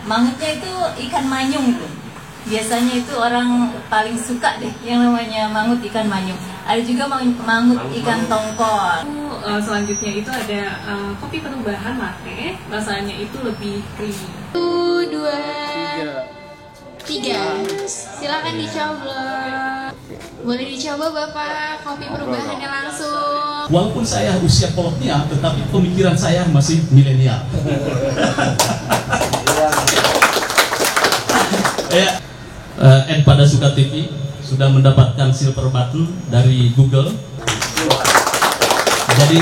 mangutnya itu ikan manyung itu. Biasanya itu orang paling suka deh yang namanya mangut ikan manyung. Ada juga mangut ikan tongkol. Selanjutnya itu ada kopi perubahan latte, rasanya itu lebih creamy. 1, 2, 3. Silakan dicoba. Boleh dicoba Bapak kopi perubahannya langsung. Walaupun saya usia kolonial, tetapi pemikiran saya masih milenial. Pada Suka TV sudah mendapatkan silver button dari Google. Jadi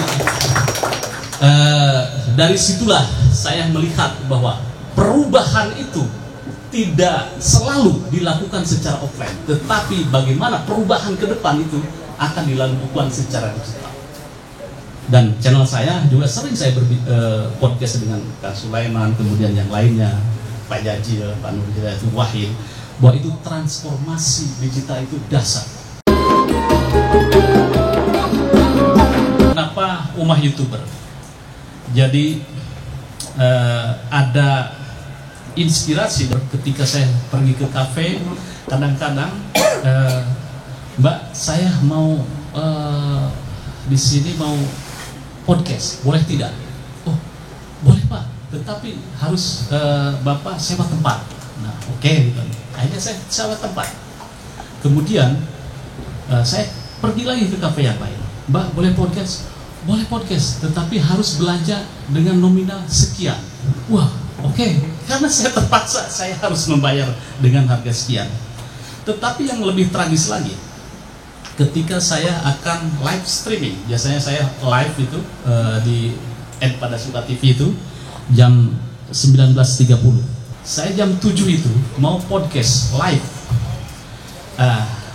dari situlah saya melihat bahwa perubahan itu tidak selalu dilakukan secara offline, tetapi bagaimana perubahan ke depan itu akan dilakukan secara digital. Dan channel saya juga sering saya podcast dengan Kak Sulaiman, kemudian yang lainnya, Pak Jajil, Pak Nur Hidayat Wahid, bahwa itu transformasi digital itu dasar. Kenapa Ummah YouTuber? Jadi ada inspirasi ketika saya pergi ke kafe, kadang-kadang Mbak, saya mau di sini mau podcast, boleh tidak? Oh, boleh Pak, tetapi harus Bapak sewa tempat. Nah, oke, gitu. Akhirnya saya sewa tempat. Kemudian saya pergi lagi ke kafe yang lain. Mbak, boleh podcast? Boleh podcast, tetapi harus belanja dengan nominal sekian. Wah, oke. Karena saya terpaksa, saya harus membayar dengan harga sekian. Tetapi yang lebih tragis lagi, ketika saya akan live streaming, biasanya saya live itu di pada Suka TV itu jam 19.30. Saya jam 7 itu mau podcast live,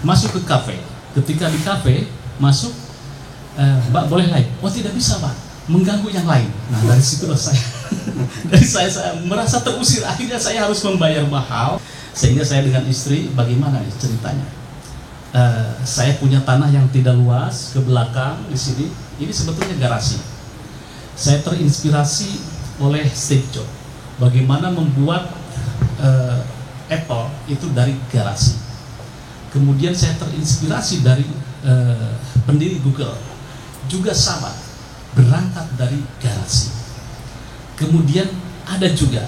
masuk ke kafe. Ketika di kafe masuk, Mbak boleh live? Oh tidak bisa Pak, mengganggu yang lain. Nah dari situ saya saya merasa terusir. Akhirnya saya harus membayar mahal, sehingga saya dengan istri bagaimana ceritanya. Saya punya tanah yang tidak luas ke belakang di sini. Ini sebetulnya garasi. Saya terinspirasi oleh Steve Jobs. Bagaimana membuat Apple itu dari garasi. Kemudian saya terinspirasi dari pendiri Google, juga sama, berangkat dari garasi. Kemudian ada juga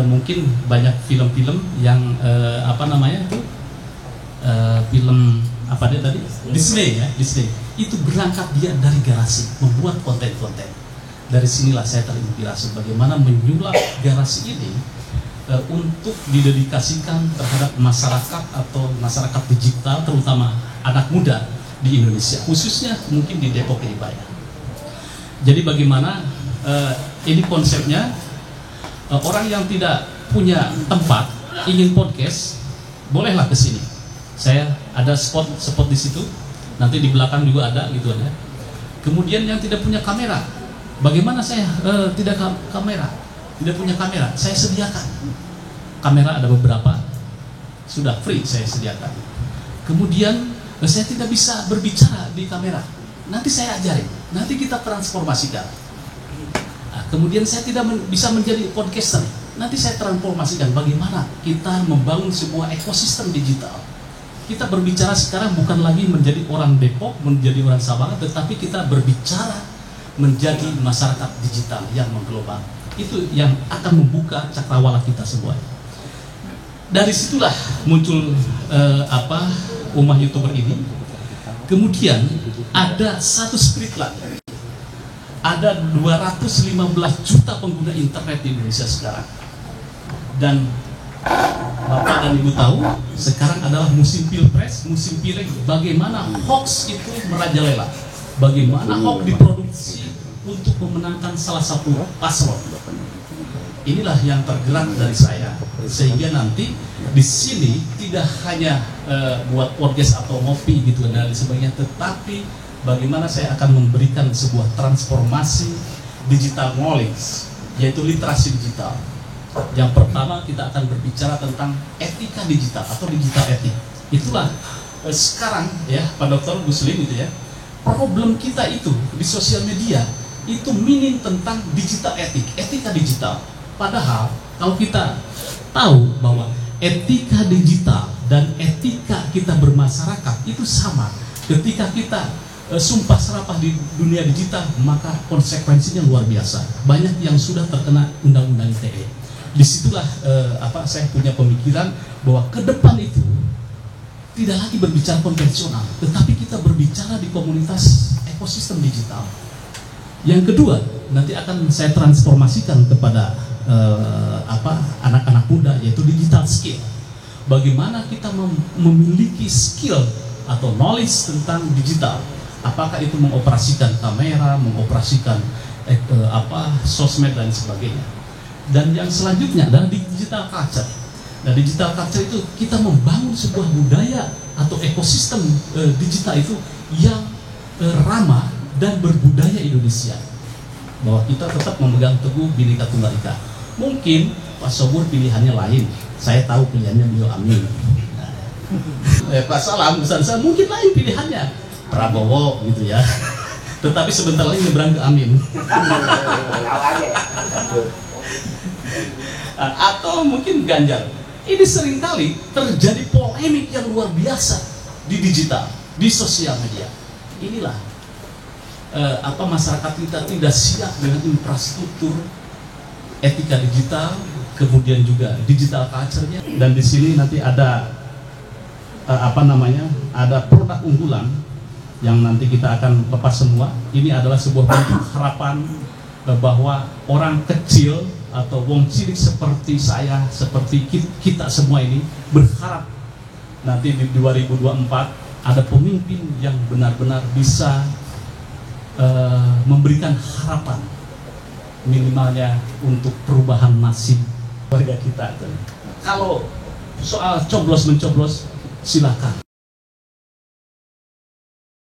mungkin banyak film-film yang film apa dia tadi? Disney ya, Disney. Itu berangkat dia dari garasi, membuat konten-konten. Dari sinilah saya terinspirasi bagaimana menyulap garasi ini untuk didedikasikan terhadap masyarakat atau masyarakat digital, terutama anak muda di Indonesia, khususnya mungkin di Depok Jaya. Jadi bagaimana ini konsepnya, orang yang tidak punya tempat ingin podcast, bolehlah ke sini. Saya ada spot di situ, nanti di belakang juga ada gitu ya. Kemudian yang tidak punya kamera, bagaimana saya tidak punya kamera, saya sediakan. Kamera ada beberapa, sudah free saya sediakan. Kemudian saya tidak bisa berbicara di kamera, nanti saya ajarin, nanti kita transformasikan. Nah, kemudian saya tidak bisa menjadi podcaster, nanti saya transformasikan bagaimana kita membangun sebuah ekosistem digital. Kita berbicara sekarang bukan lagi menjadi orang Depok, menjadi orang Sabang, tetapi kita berbicara menjadi masyarakat digital yang mengglobal. Itu yang akan membuka cakrawala kita semua. Dari situlah muncul Ummah YouTuber ini. Kemudian ada satu spirit lagi. Ada 215 juta pengguna internet di Indonesia sekarang. Dan Bapak dan Ibu tahu, sekarang adalah musim pilpres, musim pileg. Bagaimana hoax itu merajalela, bagaimana hoax diproduksi untuk memenangkan salah satu paslon. Inilah yang tergerak dari saya, sehingga nanti di sini tidak hanya buat podcast atau ngopi gitu dan sebagainya, tetapi bagaimana saya akan memberikan sebuah transformasi digital knowledge, yaitu literasi digital. Yang pertama kita akan berbicara tentang etika digital atau digital etik. Itulah sekarang ya Pak Dr. Muslim itu ya, problem kita itu di sosial media itu minim tentang digital etik, etika digital. Padahal kalau kita tahu bahwa etika digital dan etika kita bermasyarakat itu sama. Ketika kita sumpah serapah di dunia digital, maka konsekuensinya luar biasa. Banyak yang sudah terkena undang-undang ITE. Disitulah saya punya pemikiran bahwa ke depan itu tidak lagi berbicara konvensional, tetapi kita berbicara di komunitas ekosistem digital. Yang kedua, nanti akan saya transformasikan kepada anak-anak muda, yaitu digital skill. Bagaimana kita memiliki skill atau knowledge tentang digital? Apakah itu mengoperasikan kamera, mengoperasikan sosmed dan sebagainya. Dan yang selanjutnya adalah digital culture. Nah, digital culture itu kita membangun sebuah budaya atau ekosistem digital itu yang ramah dan berbudaya Indonesia. Bahwa kita tetap memegang teguh Bhinneka Tunggal Ika. Mungkin Pak Sobur pilihannya lain. Saya tahu pilihannya beliau Amin. Pak Salam, saya mungkin lain pilihannya. Prabowo gitu ya. Tetapi sebentar lagi nyebrang ke Amin. Atau mungkin Ganjar. Ini seringkali terjadi polemik yang luar biasa di digital, di sosial media. Inilah masyarakat kita tidak siap dengan infrastruktur etika digital, kemudian juga digital culture-nya. Dan di sini nanti ada ada produk unggulan yang nanti kita akan lepas semua. Ini adalah sebuah bentuk harapan bahwa orang kecil atau wong cilik seperti saya, seperti kita semua ini berharap nanti di 2024 ada pemimpin yang benar-benar bisa memberikan harapan minimalnya untuk perubahan nasib warga kita. Kalau soal coblos mencoblos, silakan.